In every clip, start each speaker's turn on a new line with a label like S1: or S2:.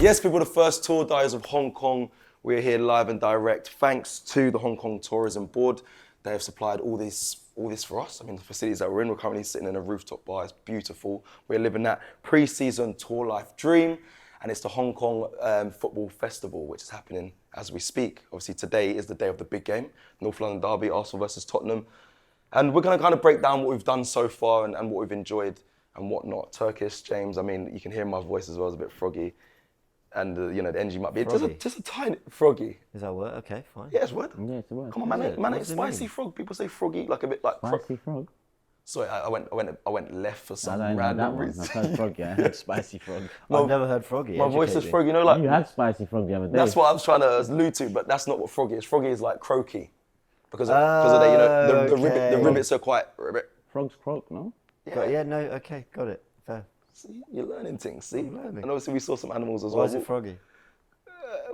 S1: Yes, people, the first tour Diaries of Hong Kong. We're here live and direct. Thanks to the Hong Kong Tourism Board. They have supplied all this for us. I mean, the facilities that we're in, we're currently sitting in a rooftop bar. It's beautiful. We're living that pre-season tour life dream. And it's the Hong Kong Football Festival, which is happening as we speak. Obviously, today is the day of the big game. North London derby, Arsenal versus Tottenham. And we're going to kind of break down what we've done so far and what we've enjoyed and whatnot. Turkish, James, I mean, you can hear my voice as well, it's a bit froggy. And, the energy might be just a tiny froggy.
S2: Is that a word? Okay, fine.
S1: Yeah, it's a word.
S3: Yeah, it's a word.
S1: Come on, man, ain't spicy frog. People say froggy, like a bit like
S3: Spicy frog?
S1: Sorry, I went left for some
S3: I don't know
S1: random
S3: that one.
S1: reason.
S3: I've heard froggy, I heard spicy frog.
S2: I've never heard froggy.
S1: My voice is
S2: Educate me.
S1: froggy, like...
S3: You had spicy frog the other day.
S1: That's what I was trying to allude to, but that's not what froggy is. Froggy is like croaky. Because of that, the rivets are quite...
S3: Frogs croak, no?
S2: Yeah, no, okay, got it. Fair.
S1: See, you're learning things, see?
S2: I'm learning.
S1: And obviously we saw some animals as
S2: Why
S1: well.
S2: is it froggy?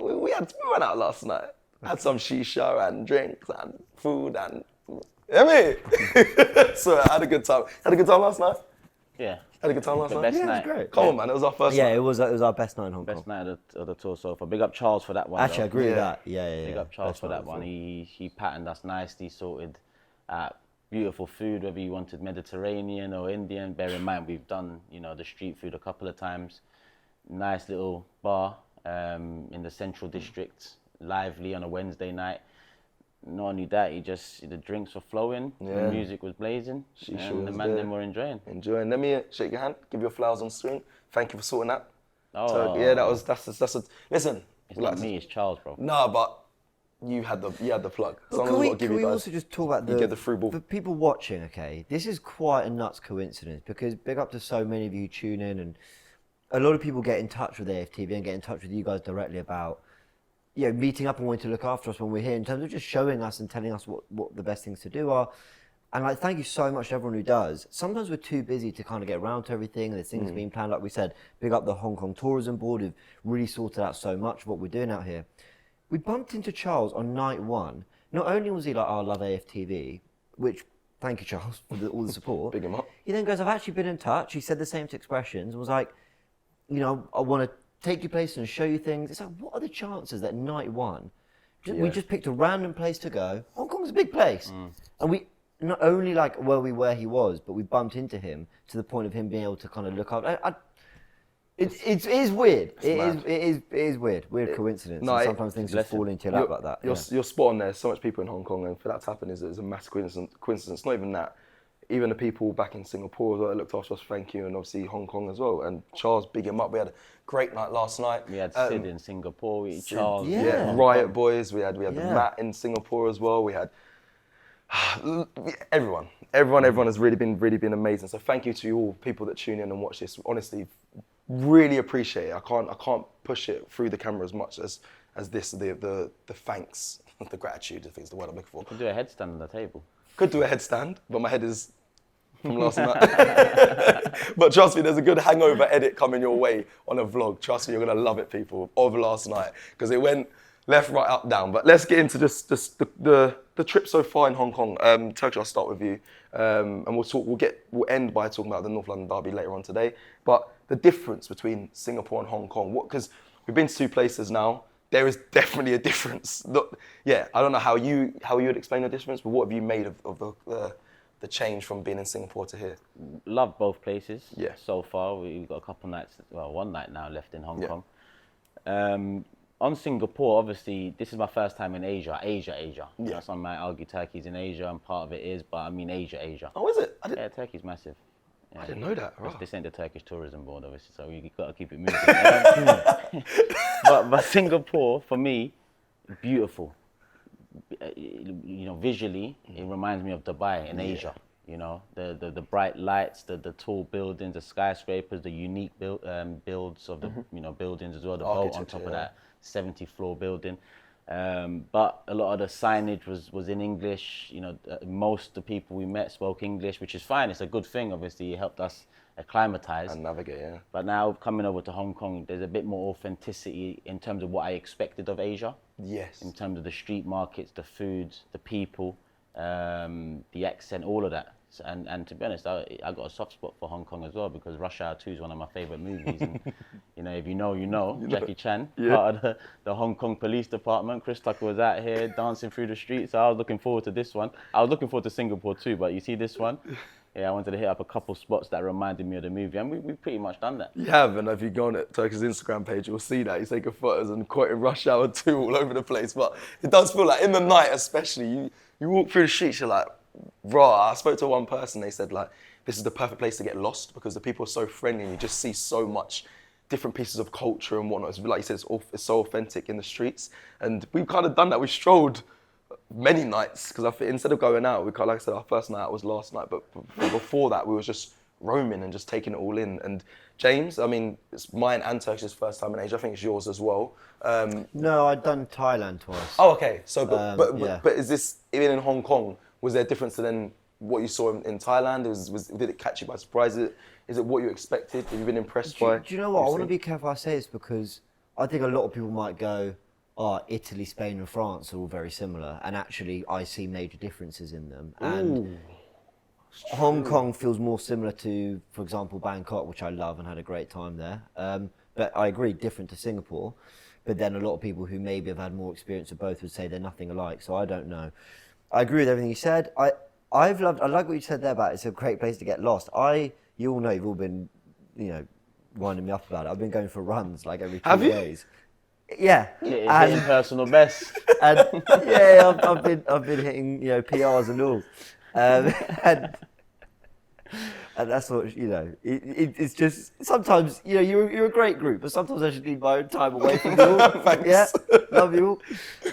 S1: We went out last night, had some shisha and drinks and food and... So I had a good time. Had a good time last night?
S3: Yeah.
S1: Had a good time last
S3: The
S1: night?
S3: best
S2: Yeah, it was
S3: night.
S2: great.
S1: Come on, man, it was our first
S2: Yeah,
S1: night.
S2: it was our best night in Hong Kong.
S3: Best night of the tour so far. Big up Charles for that one.
S2: Actually, I
S3: though.
S2: agree with
S1: Yeah.
S2: that. Yeah.
S3: Big up Charles
S2: Best
S3: for
S2: night
S3: that
S2: of
S3: one.
S2: the tour.
S3: He patterned us nicely, sorted beautiful food, whether you wanted Mediterranean or Indian. Bear in mind, we've done, the street food a couple of times. Nice little bar in the central district, lively on a Wednesday night. Not only that, the drinks were flowing,
S1: Yeah.
S3: the music was blazing, and the man them were enjoying.
S1: Enjoying. Let me shake your hand, give you a flowers on screen. Thank you for sorting that.
S3: Oh,
S1: So, yeah, that's a, listen.
S3: It's not me, it's Charles, bro.
S1: No, but you had the plug.
S2: But can we also just talk about
S1: You get the through ball.
S2: for people watching, okay? This is quite a nuts coincidence because big up to so many of you who tune in, and a lot of people get in touch with AFTV and get in touch with you guys directly about meeting up and wanting to look after us when we're here in terms of just showing us and telling us what the best things to do are. And thank you so much to everyone who does. Sometimes we're too busy to kind of get around to everything, and there's things being planned. Like we said, big up the Hong Kong Tourism Board who've really sorted out so much of what we're doing out here. We bumped into Charles on night one. Not only was he like, I love AFTV, which, thank you, Charles, for all the support.
S1: Big him up.
S2: He then goes, I've actually been in touch. He said the same to Expressions and was like, I want to take you places and show you things. It's like, what are the chances that night one, we just picked a random place to go. Hong Kong's a big place. And we not only were we where he was, but we bumped into him to the point of him being able to kind of look up. It is weird. It is weird. Weird coincidence.
S1: No,
S2: and sometimes things just fall into your lap like that.
S1: You're spot on there. There's so much people in Hong Kong, and for that to happen is a massive coincidence. Not even that. Even the people back in Singapore as well that looked after us, thank you, and obviously Hong Kong as well. And Charles, big him up. We had a great night last night.
S3: We had Sid in Singapore, we had Charles.
S2: Yeah.
S1: Riot Boys. We had the Matt in Singapore as well. We had everyone has really been amazing. So thank you to you all people that tune in and watch this. Honestly, really appreciate it. I can't push it through the camera as much as this. The thanks, the gratitude, I think is the word I'm looking for.
S3: Could do a headstand on the table.
S1: Could do a headstand, but my head is from last night. But trust me, there's a good hangover edit coming your way on a vlog. Trust me, you're gonna love it, people, of last night, because it went left, right, up, down. But let's get into just the trip so far in Hong Kong. Turkish, I'll start with you, and we'll end by talking about the North London derby later on today. But the difference between Singapore and Hong Kong, because we've been to two places now. There is definitely a difference. I don't know how you would explain the difference, but what have you made of the change from being in Singapore to here?
S3: Love both places.
S1: Yeah.
S3: So far, we've got a couple nights, one night now left in Hong Kong. On Singapore, obviously, this is my first time in Asia.
S1: Yeah.
S3: Some might argue Turkey's in Asia, and part of it is, but I mean Asia.
S1: Oh, is it?
S3: Yeah, Turkey's massive. Yeah.
S1: I didn't know that. Wow.
S3: This ain't the Turkish Tourism Board, obviously, so you got to keep it moving. But Singapore, for me, beautiful. Visually, it reminds me of Dubai in Asia. The bright lights, the tall buildings, the skyscrapers, the unique builds of the buildings as well. The boat on top of that 70-floor building. But a lot of the signage was in English. Most of the people we met spoke English, which is fine. It's a good thing. Obviously, it helped us acclimatize
S1: And navigate, yeah.
S3: But now coming over to Hong Kong, there's a bit more authenticity in terms of what I expected of Asia.
S1: Yes.
S3: In terms of the street markets, the foods, the people, the accent, all of that. And to be honest, I got a soft spot for Hong Kong as well, because Rush Hour 2 is one of my favorite movies. And if you know, you know. Jackie Chan, part of the Hong Kong Police Department. Chris Tucker was out here dancing through the streets. So I was looking forward to this one. I was looking forward to Singapore too, but you see this one? Yeah, I wanted to hit up a couple spots that reminded me of the movie, and we've pretty much done that.
S1: You have, and if you go on Turkey's Instagram page, you'll see that he's taking photos and quoting Rush Hour 2 all over the place. But it does feel like in the night, especially, you walk through the streets, you're like, raw. I spoke to one person, they said like, this is the perfect place to get lost because the people are so friendly and you just see so much different pieces of culture and whatnot. It's, like you said, it's so authentic in the streets. And we've kind of done that. We strolled many nights because I think instead of going out, we kind of, like I said, our first night out was last night, but before that we were just roaming and just taking it all in. And James, I mean, it's mine and Turkish's first time in Asia. I think it's yours as well.
S2: No, I'd done Thailand twice.
S1: Oh, okay. So,
S2: Yeah.
S1: but is this even in Hong Kong? Was there a difference to then what you saw in Thailand? Did it catch you by surprise? Is it what you expected? Have you been impressed by?
S2: Do you know what? I want to be careful I say this because I think a lot of people might go, oh, Italy, Spain and France are all very similar. And actually, I see major differences in them. And Hong Kong feels more similar to, for example, Bangkok, which I love and had a great time there. But I agree, different to Singapore. But then a lot of people who maybe have had more experience of both would say they're nothing alike. So I don't know. I agree with everything you said. I like what you said there about it's a great place to get lost. You all know, you've all been, winding me up about it. I've been going for runs like every 2 days. Yeah.
S3: Yeah, hitting personal best.
S2: And yeah, I've been hitting, PRs and all. And that's what, it's just, sometimes, you're a great group, but sometimes I just need my own time away from you all.
S1: Thanks.
S2: Yeah, love you all.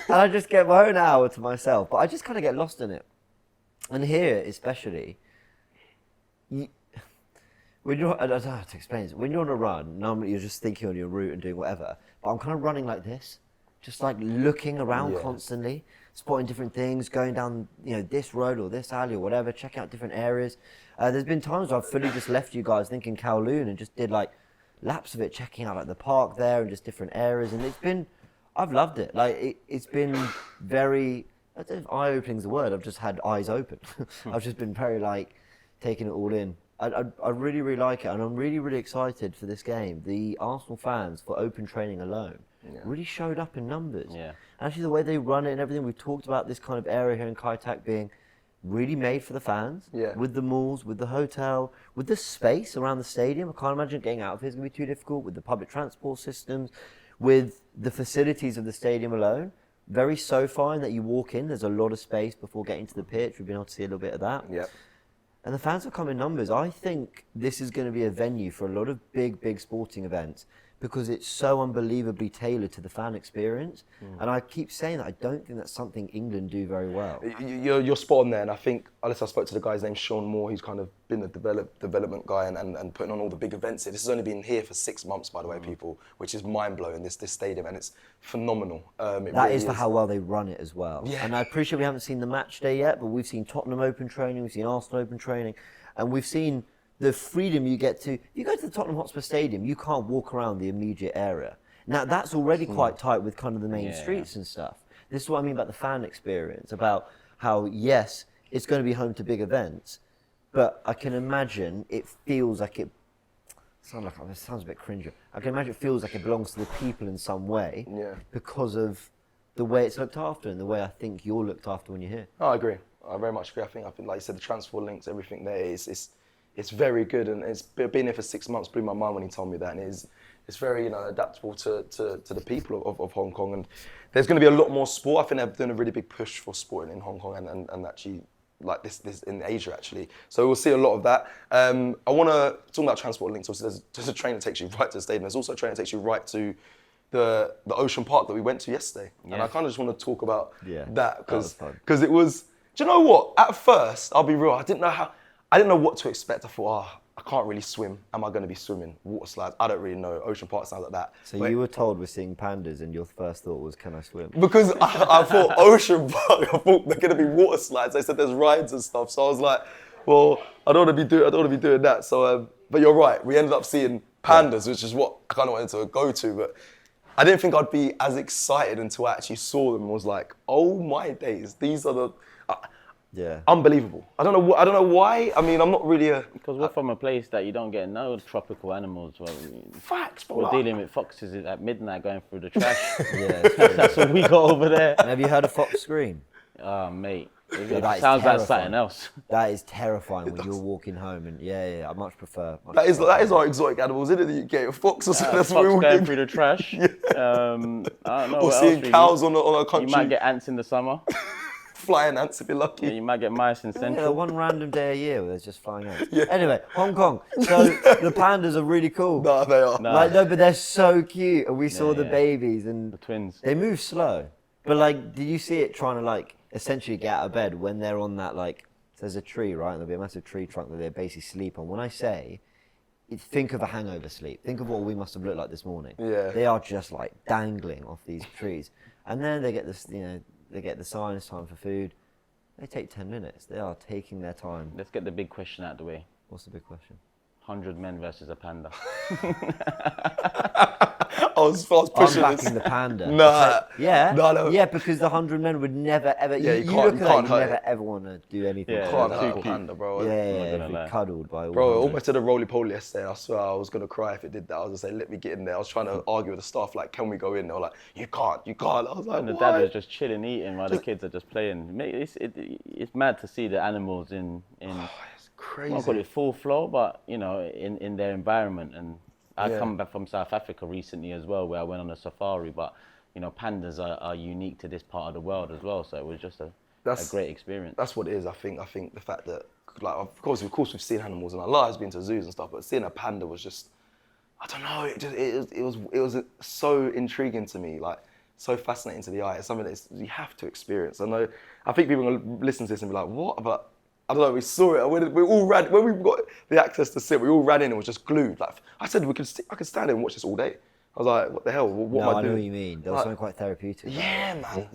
S2: And I just get my own hour to myself, but I just kind of get lost in it. And here, especially, when you're, I don't know how to explain this, when you're on a run, normally you're just thinking on your route and doing whatever, but I'm kind of running like this, just like looking around constantly, spotting different things, going down, this road or this alley or whatever, checking out different areas. There's been times where I've fully just left you guys thinking Kowloon and just did like laps of it, checking out like the park there and just different areas. And I've loved it. Like it's been very, I don't know if eye-opening's the word, I've just had eyes open. I've just been very like taking it all in. I really, really like it, and I'm really, really excited for this game. The Arsenal fans, for open training alone, really showed up in numbers.
S3: Yeah.
S2: Actually, the way they run it and everything, we've talked about this kind of area here in Kai Tak being really made for the fans, with the malls, with the hotel, with the space around the stadium. I can't imagine getting out of here is going to be too difficult, with the public transport systems, with the facilities of the stadium alone. Very SoFi in that you walk in, there's a lot of space before getting to the pitch. We've been able to see a little bit of that.
S1: Yeah.
S2: And the fans will come in numbers. I think this is going to be a venue for a lot of big sporting events because it's so unbelievably tailored to the fan experience. And I keep saying that I don't think that's something England do very well.
S1: You're spot on there, and I think, unless I spoke to the guy's name, Sean Moore, who's kind of been the development guy and putting on all the big events here. This has only been here for 6 months, by the way, people, which is mind-blowing, this stadium, and it's phenomenal.
S2: That really is for how well they run it as well.
S1: Yeah.
S2: And I appreciate we haven't seen the match day yet, but we've seen Tottenham open training, we've seen Arsenal open training, and we've seen the freedom you get to. If you go to the Tottenham Hotspur Stadium, you can't walk around the immediate area. Now, that's already quite tight with kind of the main streets and stuff. This is what I mean about the fan experience, about how, yes, it's going to be home to big events, but I can imagine it feels like it sounds a bit cringy. I can imagine it feels like it belongs to the people in some way because of the way it's looked after and the way I think you're looked after when you're here.
S1: Oh, I agree. I very much agree. I think, like you said, the transport links, everything there it's very good, and it's been here for 6 months. Blew my mind when he told me that, and it's very adaptable to the people of Hong Kong. And there's going to be a lot more sport. I think they're doing a really big push for sport in Hong Kong and actually like this in Asia actually. So we'll see a lot of that. I want to talk about transport links. Also, there's a train that takes you right to the stadium. There's also a train that takes you right to the Ocean Park that we went to yesterday. And I kind of just want to talk about that because it was. Do you know what? At first, I'll be real. I didn't know what to expect. I thought, I can't really swim. Am I going to be swimming? Water slides? I don't really know. Ocean Park sounds like that.
S2: So you were told we're seeing pandas and your first thought was, can I swim?
S1: Because I thought Ocean Park, I thought they're going to be water slides. They said there's rides and stuff. So I was like, well, I don't want to be doing that. So, but you're right. We ended up seeing pandas, which is what I kind of wanted to go to. But I didn't think I'd be as excited until I actually saw them and was like, oh my days, these are the...
S2: Yeah.
S1: Unbelievable. I don't know. I don't know why. I mean, I'm not really a
S3: Because we're from a place that you don't get no tropical animals. Well,
S1: facts, bro.
S3: we're dealing with foxes at midnight going through the trash.
S2: Yeah. It's true.
S3: That's what we got over there.
S2: And have you heard a fox scream?
S3: Oh, mate. It
S2: that is
S3: sounds like
S2: terrifying.
S3: something else.
S2: That is terrifying when you're walking home, and I much prefer.
S1: That is our exotic animals, isn't it? The UK, a fox or something. That's
S3: Fox
S1: what we
S3: going through the trash. I don't know.
S1: Or
S3: what
S1: seeing
S3: else, really.
S1: cows on our
S3: You
S1: country.
S3: might get ants in the summer.
S1: Flying ants if you're lucky.
S3: Yeah, you might get mice in
S2: Yeah,
S3: Central.
S2: one random day a year where there's just flying ants. Anyway, Hong Kong. So the pandas are really cool.
S1: Nah, they are.
S3: Nah.
S2: Like, no, but they're so cute, and we saw the
S3: yeah.
S2: babies, and
S3: The twins.
S2: they move slow. But like, did you see it trying to like essentially get out of bed when they're on that like? There's a tree, right? And there'll be a massive tree trunk that they basically sleep on. When I say, think of a hangover sleep. Think of what we must have looked like this morning.
S1: Yeah.
S2: They are just like dangling off these trees, and then they get this, they get the sign. It's time for food. They take 10 minutes. They are taking their time.
S3: Let's get the big question out of the way.
S2: What's the big question?
S3: 100 men versus a panda.
S1: I was pushing
S2: I'm
S1: this.
S2: backing the panda.
S1: Nah.
S2: Yeah.
S1: No.
S2: Yeah, because the 100 men would never ever.
S1: Yeah,
S2: you
S1: you
S2: look at that,
S1: can't
S2: you
S1: hurt
S2: never
S1: it.
S2: ever want to do anything.
S3: Yeah,
S2: to
S1: Can't
S2: that.
S1: hurt a
S3: cute.
S1: panda, bro.
S2: Yeah,
S3: gonna
S2: be
S3: lie.
S2: cuddled by all.
S1: Bro, I
S2: 100.
S1: almost did a roly-poly yesterday. I swear I was going to cry if it did that. I was going to say, let me get in there. I was trying to argue with the staff, like, can we go in? They were like, you can't. I was like,
S3: And the
S1: why?
S3: dad was just chilling, eating while the kids are just playing. Mate, it's mad to see the animals in
S1: It's
S3: I
S1: crazy.
S3: won't call it full flow, but in their environment. And I come back from South Africa recently as well, where I went on a safari. But pandas are unique to this part of the world as well. So it was just a great experience.
S1: That's what it is. I think the fact that, like, of course we've seen animals in our lives, been to zoos and stuff, but seeing a panda was just, I don't know, it was so intriguing to me, like so fascinating to the eye. It's something that you have to experience. I think people are gonna listen to this and be like, what? But I don't know. We saw it. We all ran when we got the access to sit. We all ran in and was just glued. Like I said, I could stand there and watch this all day. I was like, what the hell? What am I
S2: I know
S1: doing?
S2: what you mean. There was something quite therapeutic.
S1: Yeah, man.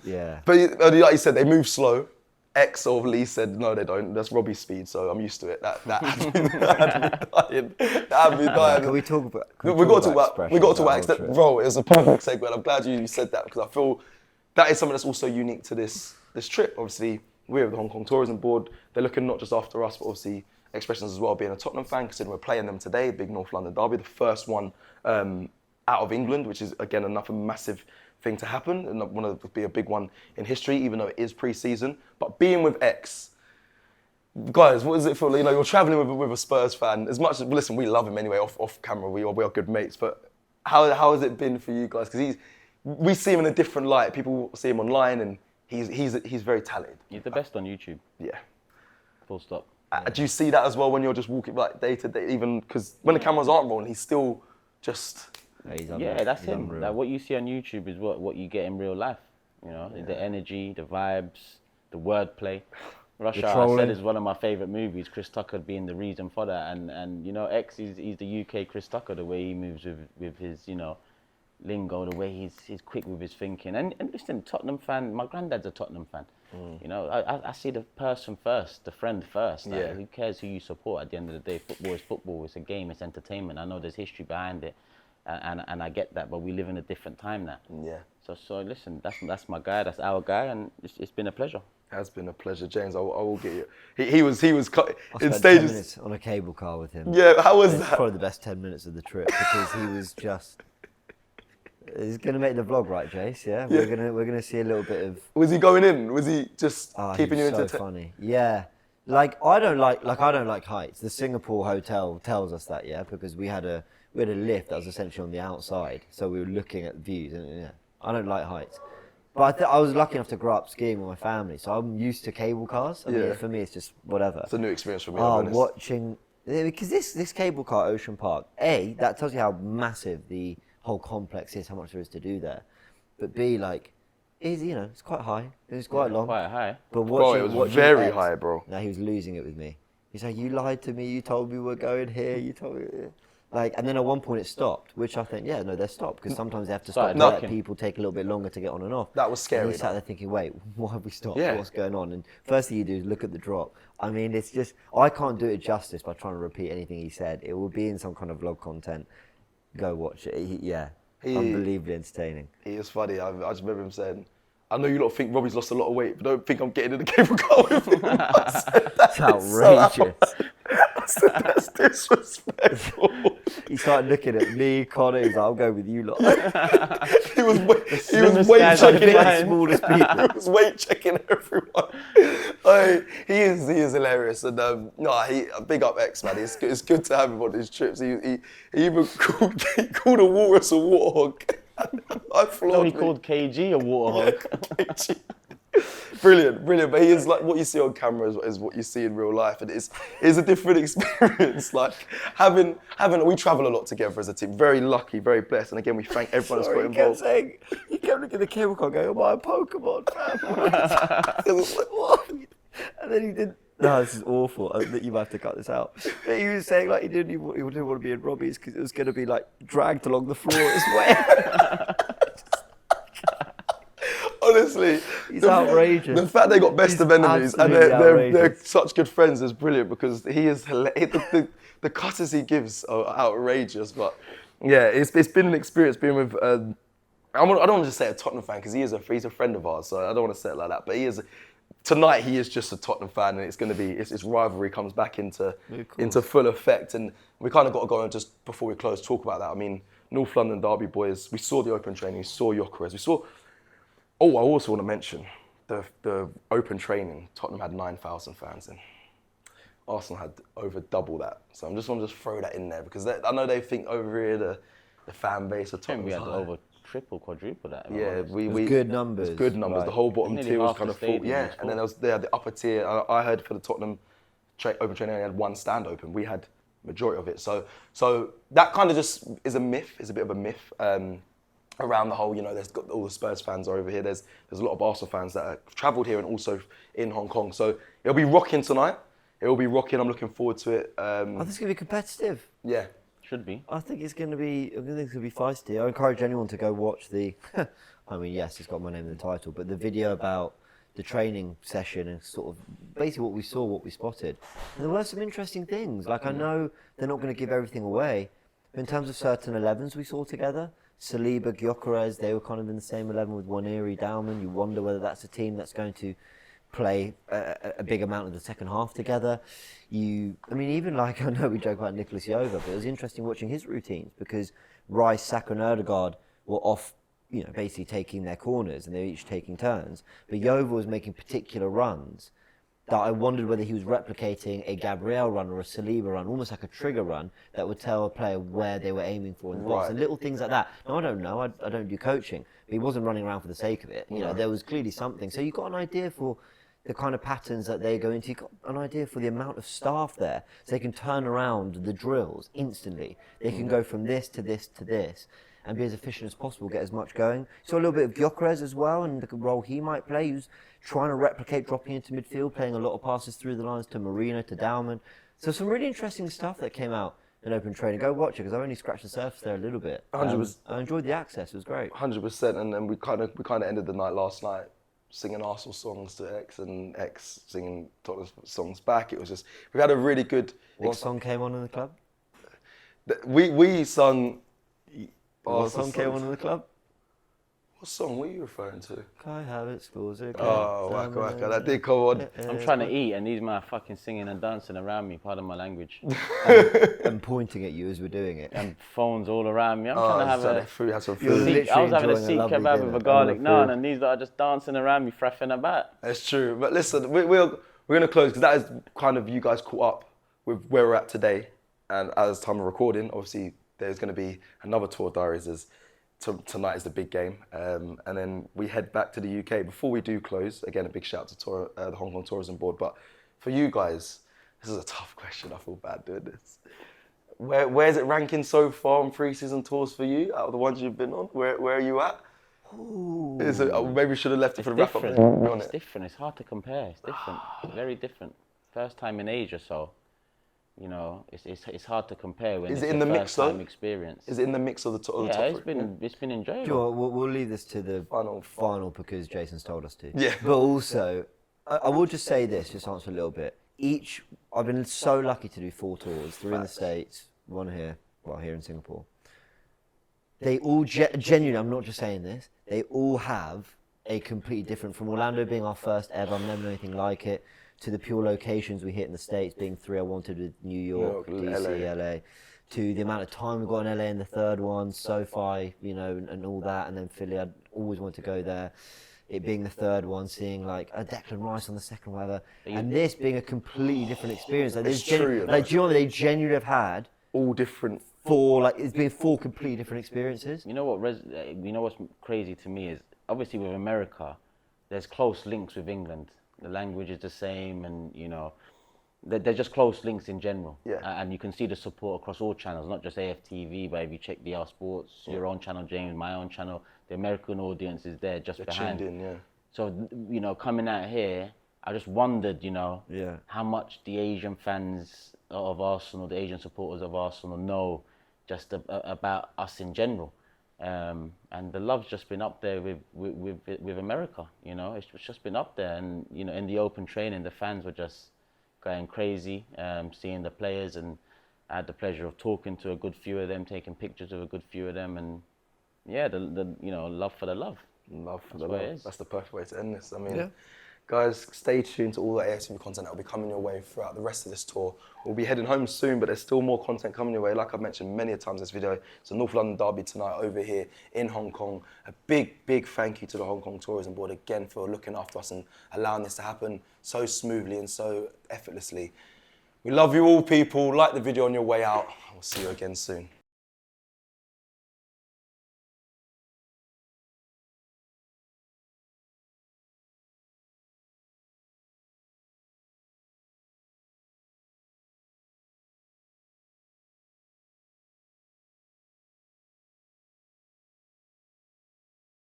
S2: Yeah.
S1: But like you said, they move slow. X or Lee said, no, they don't. That's Robbie's speed, so I'm used to it. That had me dying. That had me dying.
S2: Can we talk about?
S1: We got to talk about
S2: expressions?
S1: bro. It's a perfect segue. I'm glad you said that because I feel that is something that's also unique to this trip. Obviously, we're the Hong Kong Tourism Board. They're looking not just after us, but obviously Expressions as well. Being a Tottenham fan, considering we're playing them today, big North London derby, the first one out of England, which is again another massive thing to happen and want to be a big one in history, even though it is pre-season. But being with X, guys, what does it feel? You're traveling with a Spurs fan. As much as listen, we love him anyway. Off camera, we are good mates. But how has it been for you guys? Because we see him in a different light. People see him online, and he's very talented.
S3: He's the best on YouTube.
S1: Yeah.
S3: Full stop.
S1: Do you see that as well when you're just walking like day to day? Even because when the cameras aren't rolling, he's still just.
S3: Yeah, that's him.
S2: Unreal.
S3: Like what you see on YouTube is what you get in real life. The energy, the vibes, the wordplay. Rush Hour, I
S2: trolling.
S3: said, is one of my favorite movies. Chris Tucker being the reason for that, and X he's the UK Chris Tucker. The way he moves with his lingo, the way he's quick with his thinking. And listen, Tottenham fan. My granddad's a Tottenham fan. I see the person first, the friend first. Like,
S1: Yeah.
S3: Who cares who you support? At the end of the day, football is football. It's a game. It's entertainment. I know there's history behind it. And I get that, but we live in a different time now.
S1: Yeah.
S3: So listen, that's my guy, that's our guy, and it's been a pleasure.
S1: Has been a pleasure, James. I will get you. He was
S2: I
S1: in
S2: spent 10
S1: stages.
S2: minutes on a cable car with him.
S1: Yeah, how was
S2: It's
S1: that?
S2: probably the best 10 minutes of the trip because he was just. He's gonna make the vlog, right, Jace? Yeah, we're gonna see a little bit of.
S1: Was he going in? Was he just
S2: Oh,
S1: keeping
S2: he
S1: you
S2: was
S1: into?
S2: so funny. Yeah, I don't like heights. The Singapore hotel tells us that, yeah, because we had a lift that was essentially on the outside, so we were looking at views. And yeah, I don't like heights, but I was lucky enough to grow up skiing with my family, so I'm used to cable cars. I mean,
S1: Yeah.
S2: for me, it's just whatever.
S1: It's a new experience for me. I'll be honest.
S2: Watching because this cable car at Ocean Park, that tells you how massive the whole complex is, how much there is to do there. But B, it's quite high. It's quite long.
S3: Quite high.
S2: But
S1: Bro, it was very high, bro.
S2: No, he was losing it with me. He's like, you lied to me. You told me we're going here. You told me. And then at one point it stopped, which I think, yeah, no, they're stopped because sometimes they have to stop
S3: Started
S2: to let
S3: knocking.
S2: people take a little bit longer to get on and off.
S1: That was scary,
S2: And he sat
S1: though.
S2: there thinking, wait, why have we stopped?
S1: Yeah.
S2: What's going on? And first thing you do is look at the drop. I mean, it's just, I can't do it justice by trying to repeat anything he said. It will be in some kind of vlog content. Go watch it. Unbelievably entertaining.
S1: He is funny. I just remember him saying, I know you lot think Robbie's lost a lot of weight, but don't think I'm getting in the cable car with him. I said,
S2: It's outrageous.
S1: I said, that's disrespectful.
S2: He started looking at me, Connor. He's like, I'll go with you lot.
S1: He was
S3: slimmest
S1: weight
S3: guys on the
S1: checking
S3: planet.
S2: Smallest people.
S1: He was weight checking everyone. He is hilarious, and he big up X, man. It's good to have him on these trips. He even called a walrus a warthog. I floored
S3: No, he
S1: me.
S3: called KG a warthog.
S1: Brilliant. But he is like what you see on camera is what you see in real life, and it's a different experience. Like having we travel a lot together as a team. Very lucky, very blessed, and again we thank everyone who's got involved.
S2: He kept looking at the cable car going, am I a Pokemon, fam? It was like, what? And then he did. No, this is awful. You might have to cut this out. But he was saying like he didn't want to be in Robbie's because it was going to be like dragged along the floor as well.
S1: Honestly,
S2: He's outrageous.
S1: The fact they got best
S2: He's
S1: of enemies and
S2: absolutely
S1: they're such good friends is brilliant because he is hilarious. The cutters he gives are outrageous. But yeah, it's been an experience being with. I don't want to just say a Tottenham fan because he's a friend of ours, so I don't want to say it like that. But tonight he is just a Tottenham fan, and it's going to be its rivalry comes back into full effect, and we kind of got to go and just before we close talk about that. I mean, North London Derby boys, we saw the open training, we saw Gyökeres, we saw. Oh, I also want to mention the open training. Tottenham had 9,000 fans in. Arsenal had over double that. So I just want to throw that in there because I know they think over here the fan base of Tottenham.
S3: We had over triple, quadruple that.
S1: Yeah, we
S2: good numbers.
S1: It was good numbers.
S2: Right.
S1: The whole bottom
S3: Nearly
S1: tier was
S3: half
S1: kind
S3: the
S1: of full.
S3: stadium
S1: Yeah,
S3: was
S1: and then
S3: full.
S1: they had the upper tier. I heard for the Tottenham open training, they had one stand open. We had majority of it. So that kind of just is a myth. Is a bit of a myth. Around the whole, there's got all the Spurs fans are over here. There's a lot of Arsenal fans that have travelled here and also in Hong Kong. So it'll be rocking tonight. It'll be rocking. I'm looking forward to it.
S2: I think it's going to be competitive.
S1: Yeah.
S3: Should be.
S2: I think it's going to be feisty. I encourage anyone to go watch the. I mean, yes, it's got my name in the title, but the video about the training session and sort of basically what we saw, what we spotted. And there were some interesting things. Like I know they're not going to give everything away, but in terms of certain 11s we saw together. Saliba, Gyökeres, they were kind of in the same 11 with Waneri, Dauman. You wonder whether that's a team that's going to play a big amount of the second half together. Even like, I know we joke about Nicolas Jova, but it was interesting watching his routines because Rice, Saka and Ødegaard were off, basically taking their corners and they were each taking turns. But Jova was making particular runs that I wondered whether he was replicating a Gabriel run or a Saliba run, almost like a trigger run that would tell a player where they were aiming for in the box, and little things like that. Now, I don't know, I don't do coaching, but he wasn't running around for the sake of it. There was clearly something. So you got an idea for the kind of patterns that they go into. You got an idea for the amount of staff there, so they can turn around the drills instantly. They can go from this to this to this, and be as efficient as possible, get as much going. So a little bit of Gyökeres as well, and the role he might play. He was trying to replicate dropping into midfield, playing a lot of passes through the lines to Marino, to Dauman. So some really interesting stuff that came out in open training. Go watch it, because I only scratched the surface there a little bit.
S1: 100%.
S2: I enjoyed the access, it was great.
S1: 100%, and then we kind of ended the night last night singing Arsenal songs to X and X singing Tottenham songs back. It was just, we had a really good...
S2: What song came on in the club?
S1: We sung...
S2: What song came on in the club?
S1: What song were you referring to?
S2: Kai Havertz scores again.
S1: Oh, waka. That did come on.
S3: I'm trying to eat and these man fucking singing and dancing around me, pardon my language.
S2: And pointing at you as we're doing it.
S3: And phones all around me. I'm trying to have
S1: some
S2: You're
S1: food.
S2: literally
S3: I was having a
S2: enjoying
S3: seat
S2: lovely
S3: kebab
S2: dinner.
S3: with a garlic naan, and these are just dancing around me, frapping about.
S1: That's true. But listen, we're going to close because that is kind of you guys caught up with where we're at today. And as time of recording, obviously there's going to be another tour of Diaries. Tonight is the big game, and then we head back to the UK. Before we do close, again, a big shout out to the Hong Kong Tourism Board. But for you guys, this is a tough question. I feel bad doing this. Where's it ranking so far on pre-season tours for you, out of the ones you've been on? Where are you at? Maybe we should have left it for the wrap-up.
S3: It's different. It's hard to compare. It's different. Very different. First time in Asia, so... it's hard to compare when
S1: is
S3: it's
S1: it in the mix though?
S3: Experience.
S1: Is it in the mix of the top?
S3: Yeah, it's been enjoyable.
S2: Sure, we'll leave this to the
S1: final
S2: because Jason's told us to.
S1: Yeah.
S2: But also, I will just say this, just answer a little bit. I've been so lucky to do 4 tours, 3 in the States, 1 here, here in Singapore. They all genuinely, I'm not just saying this, they all have a completely different, from Orlando being our first ever, I've never known anything like it, to the pure locations we hit in the States, being 3 I wanted with New York, DC, LA, to the amount of time we got in LA in the third one, SoFi, you know, and all that, and then Philly, I'd always wanted to go there. It being the third one, seeing like a Declan Rice on the second, whatever, and this being a completely different experience. Like,
S1: It's true,
S2: like, do you know what they genuinely have had?
S1: All different.
S2: It's been 4 completely different experiences.
S3: You know what? You know what's crazy to me is obviously with America, there's close links with England. The language is the same, and you know, they're just close links in general.
S1: Yeah.
S3: And you can see the support across all channels, not just AFTV, but if you check DR Sports, your own channel, James, my own channel, the American audience is there just behind.
S1: Tuned in, yeah.
S3: So, you know, coming out here, I just wondered, you know,
S2: Yeah.
S3: how much the Asian fans of Arsenal, the Asian supporters of Arsenal know just about us in general. And the love's just been up there with America, you know, it's just been up there. And, you know, in the open training, the fans were just going crazy, seeing the players, and I had the pleasure of talking to a good few of them, taking pictures of a good few of them, and yeah, the you know, love for the love.
S1: Love for
S3: That's
S1: the
S3: what it
S1: love.
S3: is.
S1: That's the perfect way to end this. I mean,
S2: Yeah.
S1: guys, stay tuned to all the AFTV content that will be coming your way throughout the rest of this tour. We'll be heading home soon, but there's still more content coming your way. Like I've mentioned many a times in this video, it's a North London derby tonight over here in Hong Kong. A big, big thank you to the Hong Kong Tourism Board again for looking after us and allowing this to happen so smoothly and so effortlessly. We love you all, people. Like the video on your way out. We'll see you again soon.